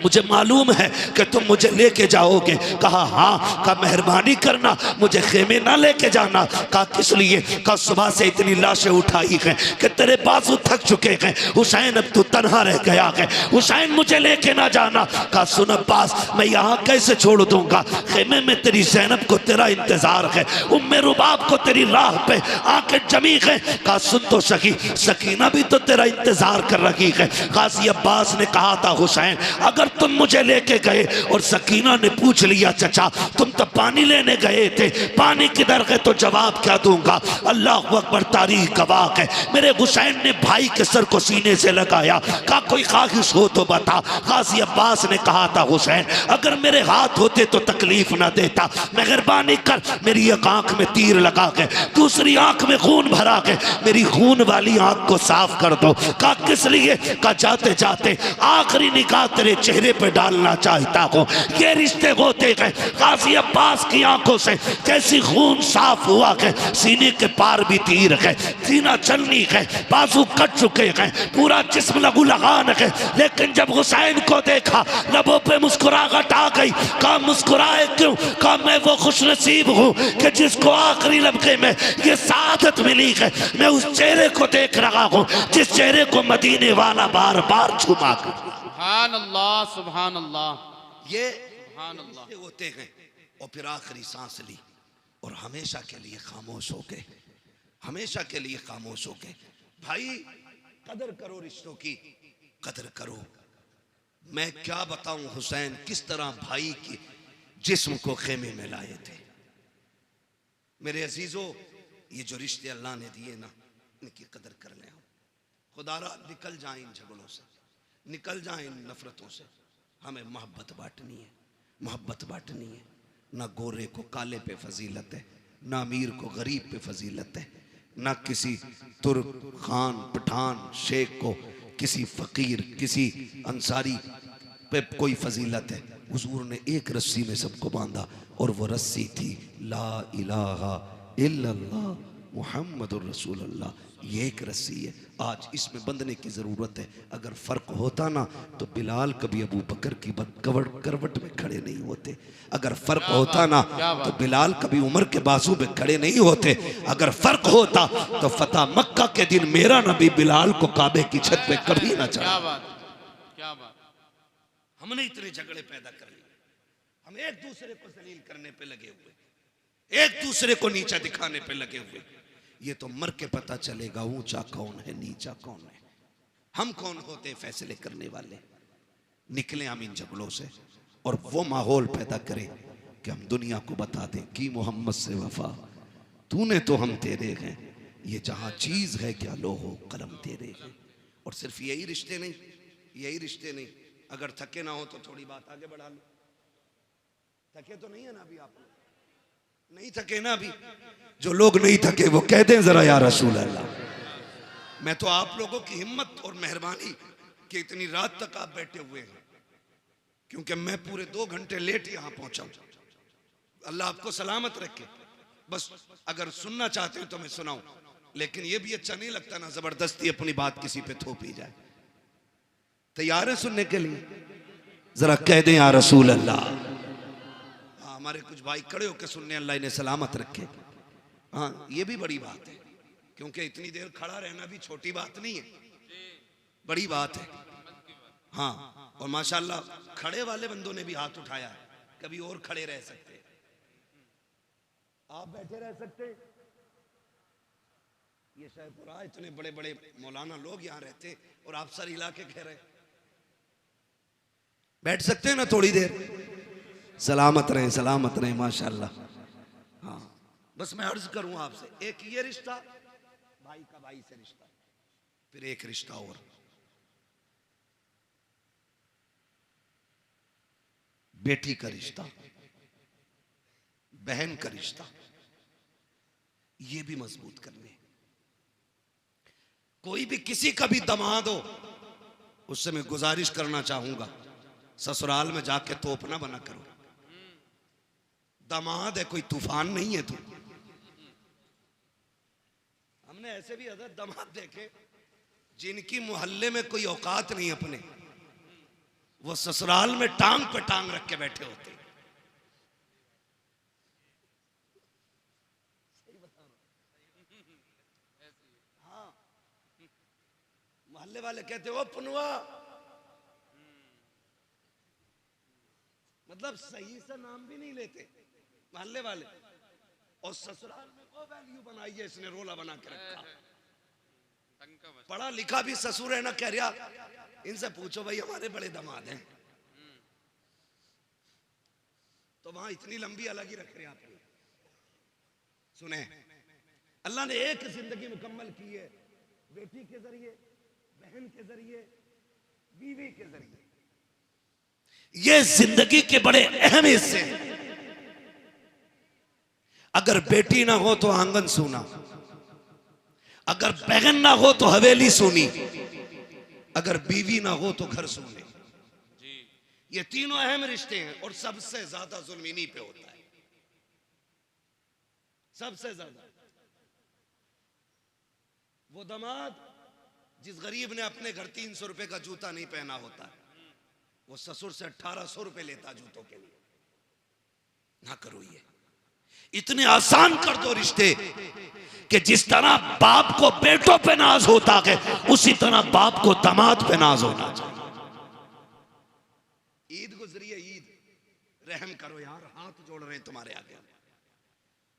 मुझे मालूम है कि तुम मुझे लेके जाओगे। कहा हाँ। कहा मेहरबानी करना मुझे खेमे ना लेके जाना। कहा किस लिए? कहा सुबह से इतनी लाशें उठाई हैं कि तेरे बाजू थक चुके हैं हुसैन, अब तू तन्हा रह गया है, हुसैन मुझे लेके ना जाना। कहा सुन अब्बास, मैं यहाँ कैसे छोड़ दूंगा, खेमे में तेरी ज़ैनब को तेरा इंतजार है, उम्मे रुबाब को तेरी राह पे आके जमी है। कहा सुन तो सकी, सकीना भी तो तेरा इंतजार कर रही है। गाजी अब्बास ने कहा था हुसैन अगर तुम मुझे लेके गए और सकीना ने पूछ लिया चचा तुम तो पानी लेने गए थे, पानी किधर गए, तो जवाब क्या दूंगा। अल्लाह अकबर, तारीख गवाह है। मेरे हुसैन ने भाई के सर को सीने से लगाया, कहा कोई ख्वाहिश हो तो बता। गाजी अब्बास ने कहा था हुसैन अगर मेरे हाथ होते तो तकलीफ ना देता, मेहरबानी कर मेरी एक आंख में तीर लगा के दूसरी आंख में खून भरा के मेरी खून वाली आंख को साफ कर दो। कहा किस लिए? कहा जाते जाते आखिरी निगाह तेरे चेहरे पे डालना चाहता हूँ। ये रिश्ते होते गए। गाजी अब्बास की आंखों से जैसी खून साफ हुआ है, सीने के पार भी तीर है, सीना चलनी है, बाजू कट चुके हैं, पूरा जिस्म लहू लहान है। लेकिन जब हुसैन को देखा लबों पे मुस्कुराहट आ गई। कहा मुस्कुराए क्यों? कहा मैं वो खुश नसीब हूँ कि जिसको आखिरी लम्हे में ये सादत मिली है। मैं उस चेहरे को देख रहा हूँ जिस चेहरे को मदीने वाला बार बार छुमा कर। सुभान अल्लाह, सुभान अल्लाह। ये सुभान अल्लाह। रिश्ते होते हैं। और फिर आखिरी सांस ली और हमेशा के लिए खामोश हो गए, हमेशा के लिए खामोश हो गए। भाई कदर करो, रिश्तों की कदर करो। मैं क्या बताऊं हुसैन किस तरह भाई की जिस्म को खेमे में लाए थे। मेरे अजीजों, ये जो रिश्ते अल्लाह ने दिए ना, इनकी कदर कर लें। खुदारा निकल जाए इन झगड़ों से, निकल जाए इन नफरतों से। हमें मोहब्बत बांटनी है, मोहब्बत बांटनी है। ना गोरे को काले पे फजीलत है, ना अमीर को गरीब पे फजीलत है, ना किसी तुर्क खान पठान शेख को किसी फकीर किसी अंसारी पे कोई फजीलत है। हुजूर ने एक रस्सी में सबको बांधा और वो रस्सी थी ला इलाहा इल्लल्लाह मुहम्मदुर रसूलुल्लाह। ये एक रस्सी है, आज इसमें बंधने की ज़रूरत है। अगर फ़र्क होता ना तो बिलाल कभी अबू बकर की करवट में खड़े नहीं होते। अगर फ़र्क होता ना तो बिलाल कभी उमर के बाजू में खड़े नहीं होते। अगर फ़र्क होता तो फतह मक्का के दिन मेरा नबी बिलाल को काबे की छत पे कभी ना चढ़ा। क्या बात, क्या बात। हमने इतने झगड़े पैदा कर लिए, हम एक दूसरे को जलील करने पे लगे हुए, एक दूसरे को नीचा दिखाने पे लगे हुए। ये तो मर के पता चलेगा ऊंचा कौन है नीचा कौन है। हम कौन होते फैसले करने वाले। निकले हम इन झगड़ों से और वो माहौल पैदा करें कि हम दुनिया को बता दें कि मोहम्मद से वफा तूने तो हम तेरे हैं, ये जहां चीज है क्या लोहो कलम तेरे हैं। और सिर्फ यही रिश्ते नहीं, यही रिश्ते नहीं, अगर थके ना हो तो थोड़ी बात आगे बढ़ा लो। थके तो नहीं है ना अभी, आप नहीं थके ना अभी। जो लोग नहीं थके वो कह दें जरा या रसूल अल्लाह। मैं तो आप लोगों की हिम्मत और मेहरबानी कि इतनी रात तक आप बैठे हुए हैं, क्योंकि मैं पूरे 2 घंटे लेट यहां पहुंचा हूं। अल्लाह आपको सलामत रखे। बस अगर सुनना चाहते हैं तो मैं सुनाऊं, लेकिन यह भी अच्छा नहीं लगता ना जबरदस्ती अपनी बात किसी पे थोपी जाए। तैयार है सुनने के लिए? जरा कह दें या रसूल अल्लाह। हमारे कुछ भाई खड़े होकर सुनने, अल्लाह इन्हें सलामत रखे। हाँ, ये भी बड़ी बात है, क्योंकि इतनी देर खड़ा रहना भी छोटी बात नहीं है, बड़ी बात है। हाँ, और माशाल्लाह खड़े वाले बंदों ने भी हाथ उठाया है। कभी और खड़े रह सकते, आप बैठे रह सकते। ये शाहपुरा इतने बड़े बड़े मौलाना लोग यहाँ रहते और आप सर हिला के कह रहे बैठ सकते हैं ना थोड़ी देर। सलामत रहें, सलामत रहें माशाल्लाह। हाँ, बस मैं अर्ज करूं आपसे, एक ये रिश्ता भाई का भाई से रिश्ता, फिर एक रिश्ता और बेटी का रिश्ता, बहन का रिश्ता, ये भी मजबूत करने। कोई भी किसी का भी दामाद हो, उससे मैं गुजारिश करना चाहूंगा, ससुराल में जाके तोप ना बना करो। दामाद है, कोई तूफान नहीं है तू। हमने ऐसे भी हज़रत दामाद देखे जिनकी मोहल्ले में कोई औकात नहीं अपने, वो ससुराल में टांग पे टांग रख के बैठे होते। हाँ, मोहल्ले वाले कहते वो पुनवा, मतलब सही से नाम भी नहीं लेते मोहल्ले वाले, और ससुराल में वो वैल्यू बनाई है इसने, रोला बना के रखा। पढ़ा लिखा भी ससुर है ना, कह रहा इनसे पूछो भाई हमारे बड़े दामाद हैं, तो वहां इतनी लंबी अलग ही रख रहे हैं आपको। सुने, अल्लाह ने एक जिंदगी मुकम्मल की है, बेटी के जरिए, बहन के जरिए, बीवी के जरिए। ये जिंदगी के बड़े अहम हिस्से हैं। अगर बेटी ना हो तो आंगन सूना, अगर बहन ना हो तो हवेली सूनी, अगर बीवी ना हो तो घर सूने। ये तीनों अहम रिश्ते हैं और सबसे ज्यादा जुल्म इन्हीं पे होता है, सबसे ज्यादा। वो दामाद जिस गरीब ने अपने घर 300 रुपए का जूता नहीं पहना होता, वो ससुर से 1800 रुपए लेता जूतों के लिए। ना करो ये, इतने आसान कर दो रिश्ते कि जिस तरह बाप को बेटों पे नाज होता है, उसी तरह बाप को दामाद पे नाज होना चाहिए। ईद गुजरी है, ईद रहम करो यार, हाथ जोड़ रहे हैं तुम्हारे आगे।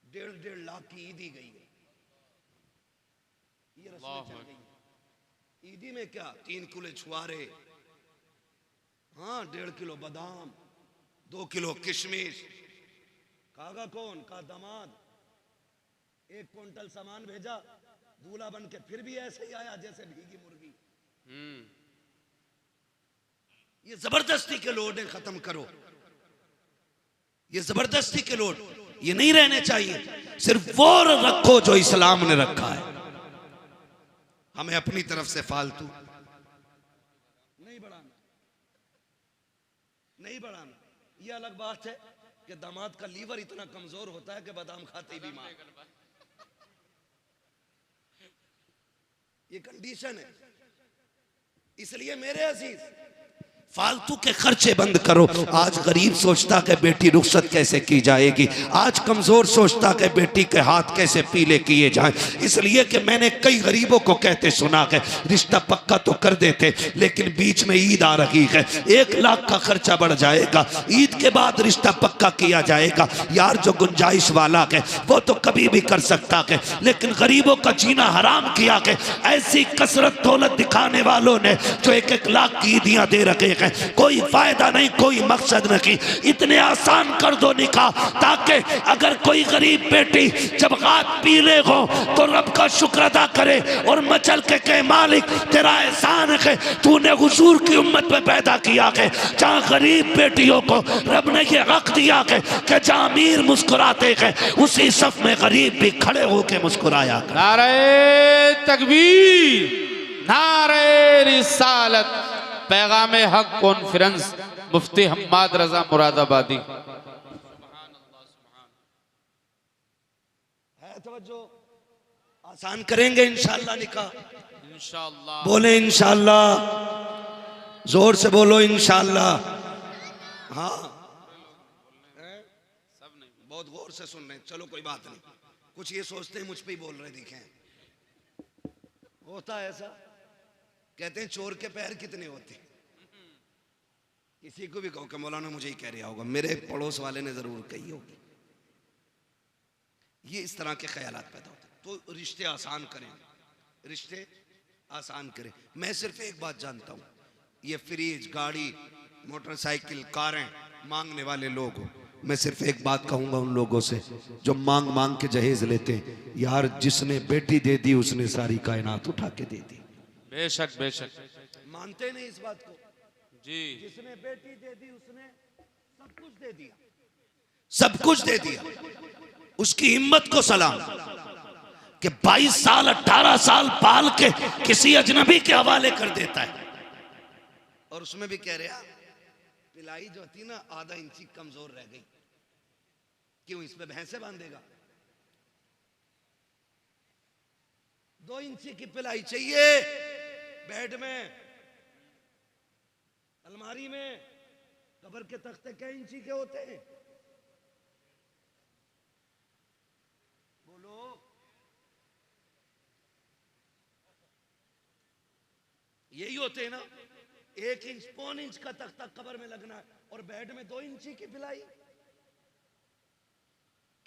1.5 लाख की ईद ही गई है, ये रस्में चल गई। ईदी में क्या 3 किलो छुआरे, हाँ 1.5 किलो बादाम, 2 किलो किशमिश। कागा कौन का दामाद 1 क्विंटल सामान भेजा, दूल्हा बन के फिर भी ऐसे ही आया जैसे भीगी मुर्गी। ये जबरदस्ती के लोड है, खत्म करो ये जबरदस्ती के लोड, ये नहीं रहने चाहिए। सिर्फ वो रखो जो इस्लाम ने रखा है। हमें अपनी तरफ से फालतू नहीं बढ़ाना, नहीं बढ़ाना। ये अलग बात है कि दामाद का लीवर इतना कमजोर होता है कि बादाम खाते ही बीमार। ये कंडीशन है। इसलिए मेरे अजीज, फालतू के खर्चे बंद करो। आज गरीब सोचता कि बेटी रुखसत कैसे की जाएगी, आज कमजोर सोचता कि बेटी के हाथ कैसे पीले किए जाएं। इसलिए कि मैंने कई गरीबों को कहते सुना कि रिश्ता पक्का तो कर देते, लेकिन बीच में ईद आ रही है, 1 लाख का खर्चा बढ़ जाएगा, ईद के बाद रिश्ता पक्का किया जाएगा। यार जो गुंजाइश वाला है वो तो कभी भी कर सकता है, लेकिन गरीबों का जीना हराम किया है ऐसी कसरत दौलत दिखाने वालों ने, जो 1-1 लाख की ईदियां दे रखे हैं। कोई फायदा नहीं, कोई मकसद नहीं। इतने आसान कर दो निकाह, ताकि अगर कोई गरीब बेटी जब हाथ पीले हो तो रब का शुक्र अदा करे और मचल के कहे मालिक तेरा एहसान है, तूने हुजूर की उम्मत में पैदा किया है, जहाँ गरीब बेटियों को रब ने ये हक दिया है कि जहाँ अमीर मुस्कुराते हैं उसी सफ में गरीब भी खड़े होकर मुस्कुराया कर। नारे तकबीर, नारे रिसालत। पैगाम हक कॉन्फ्रेंस, मुफ्ती हम्माद रजा मुरादाबादी। है तवज्जो, आसान करेंगे इंशाअल्लाह निकाह, इंशाअल्लाह। बोले इंशाअल्लाह, जोर से बोलो इंशाअल्लाह। हाँ सब नहीं, बहुत गौर से सुन रहे हैं। चलो कोई बात नहीं, कुछ ये सोचते हैं मुझ पे ही बोल रहे दिखे। होता है ऐसा, कहते हैं चोर के पैर कितने होते हैं। किसी को भी कहो कि मौलाना मुझे ही कह रहा होगा, मेरे पड़ोस वाले ने जरूर कही होगी। ये इस तरह के ख्यालात पैदा होते हैं। तो रिश्ते आसान करें, रिश्ते आसान करें। मैं सिर्फ एक बात जानता हूँ, ये फ्रिज, गाड़ी, मोटरसाइकिल, कारें मांगने वाले लोग हो, मैं सिर्फ एक बात कहूंगा उन लोगों से जो मांग मांग के जहेज लेते हैं, यार जिसने बेटी दे दी उसने सारी कायनात उठा के दे दी। बेशक बेशक, मानते नहीं इस बात को जी। जिसने बेटी दे दी उसने सब कुछ दे दिया, सब कुछ दे दिया। उसकी हिम्मत को सलाम कि 22 साल 18 साल पाल के किसी अजनबी के हवाले कर देता है। और उसमें भी कह रहा पिलाई जो होती ना आधा इंची कमजोर रह गई, क्यों इस पे भैंसे बांधेगा? 2 इंची की पिलाई चाहिए बेड में, अलमारी में। कब्र के तख्ते क्या इंची के होते हैं? बोलो। यही होते हैं ना, 1 इंच 1.25 इंच का तख्ता कब्र में लगना है और बेड में 2 इंची की पिलाई।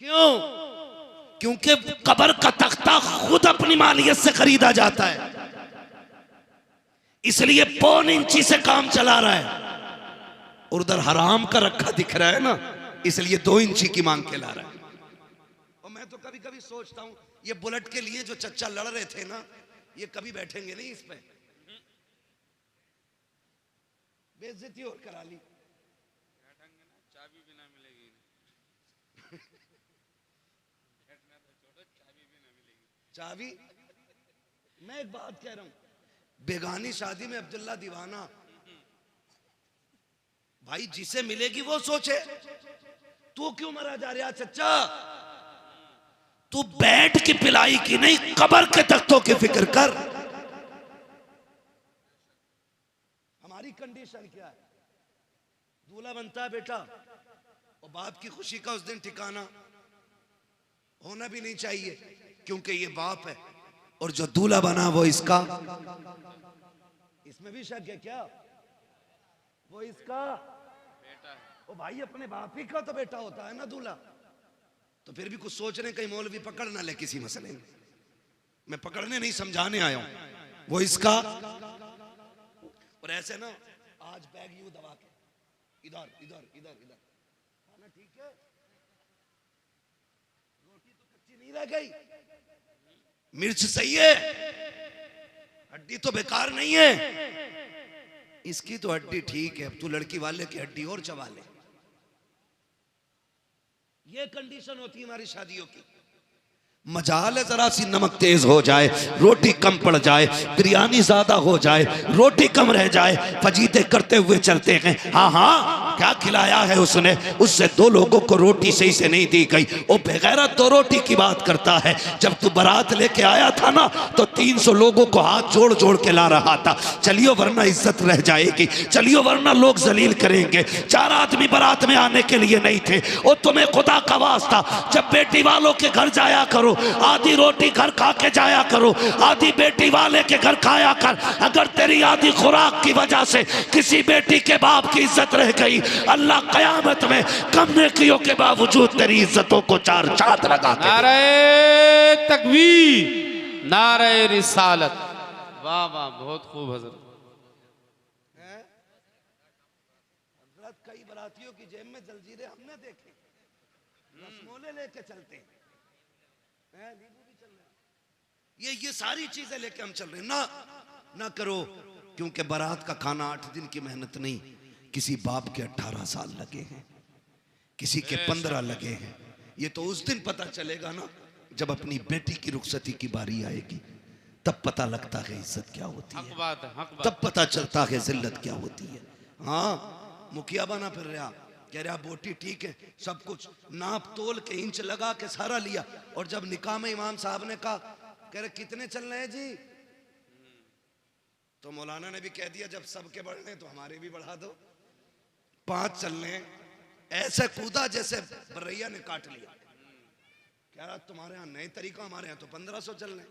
क्यों? क्योंकि कब्र का तख्ता खुद अपनी मालियत से खरीदा जाता है, इसलिए 1.25 इंची से काम चला रहा है। और उधर हराम का रखा दिख रहा है ना, इसलिए 2 इंची की मांग के ला रहा है। और मैं तो कभी कभी सोचता हूं, ये बुलेट के लिए जो चच्चा लड़ रहे थे ना, ये कभी बैठेंगे नहीं इस पे। बेइज्जती और करा ली। चाबी भी ना मिलेगी। चाबी? मैं एक बात कह रहा हूं, बेगानी शादी में अब्दुल्ला दीवाना, भाई जिसे मिलेगी वो सोचे। तू क्यों मरा जा रहा चच्चा? तू बेड की पिलाई की नहीं, कब्र के तख्तों की फिक्र कर। हमारी कंडीशन क्या है? दूल्हा बनता है बेटा, और बाप की खुशी का उस दिन ठिकाना होना भी नहीं चाहिए, क्योंकि ये बाप है। और जो दूल्हा बना वो इसका, इसमें भी शक है क्या? वो इसका बेटा है। ओ भाई, अपने बाप ही का तो बेटा होता है ना दूल्हा। तो फिर भी कुछ सोचने, कहीं मौलवी पकड़ ना ले किसी मसले में। मैं पकड़ने नहीं, समझाने आया हूं। वो इसका। और ऐसे ना, आज बैग यूं दबा के इधर इधर इधर इधर, खाना ठीक है? रोटी तो कच्ची नहीं रह गई? मिर्च सही है? हड्डी तो बेकार नहीं है? इसकी तो हड्डी ठीक है, अब तू लड़की वाले की हड्डी और चबा ले। ये कंडीशन होती है हमारी शादियों की। मजाल है जरा सी नमक तेज हो जाए, रोटी कम पड़ जाए, बिरयानी ज्यादा हो जाए, रोटी कम रह जाए, फजीते करते हुए चलते हैं। हाँ हाँ, क्या खिलाया है उसने? उससे 2 लोगों को रोटी सही से नहीं दी गई। वो बेगैरत 2 रोटी की बात करता है। जब तू बारात लेके आया था ना, तो 300 लोगों को हाथ जोड़ जोड़ के ला रहा था। चलियो वरना इज्जत रह जाएगी, चलियो वरना लोग जलील करेंगे। 4 आदमी बारात में आने के लिए नहीं थे। और तुम्हें खुदा का वास्ता, जब बेटी वालों के घर जाया करो, आधी रोटी घर खा के जाया करो, आधी बेटी वाले के घर खाया कर। अगर तेरी आधी खुराक की वजह से किसी बेटी के बाप की इज्जत रह गई, अल्लाह कयामत में कम नेकियों के बावजूद तेरी इज्जतों को 4 चांद लगा के। नारे तकबीर, नारे रिसालत। वाह वाह, बहुत खूब हजरत। हजरत, कई बरातियों की जेब में जलजीरे हमने देखे, रसमोले लेके चलते हैं, नींबू भी चल रहे हैं। ये सारी चीजें लेके हम चल रहे हैं। ना करो, क्योंकि बारात का खाना 8 दिन की मेहनत नहीं, किसी बाप के 18 साल लगे हैं, किसी के 15 लगे हैं। ये तो उस दिन पता चलेगा ना, जब अपनी बेटी की रुखसती की बारी आएगी, तब पता लगता है इज्जत क्या होती है, हक बात है, हक बात। तब पता चलता है जिल्लत क्या होती है। हाँ, मुखिया बना फिर रहा, कह रहा बोटी ठीक है, सब कुछ नाप तोल के इंच लगा के सारा लिया। और जब निकाह में इमाम साहब ने कहा, कह रहे कितने चल रहे हैं जी, तो मौलाना ने भी कह दिया जब सबके बढ़ने तो हमारे भी बढ़ा दो, 5 चल रहे हैं। ऐसे कूदा जैसे बरैया ने काट लिया। कह रहा तुम्हारे यहाँ नए तरीका, हमारे यहाँ तो 1500 चल रहे हैं।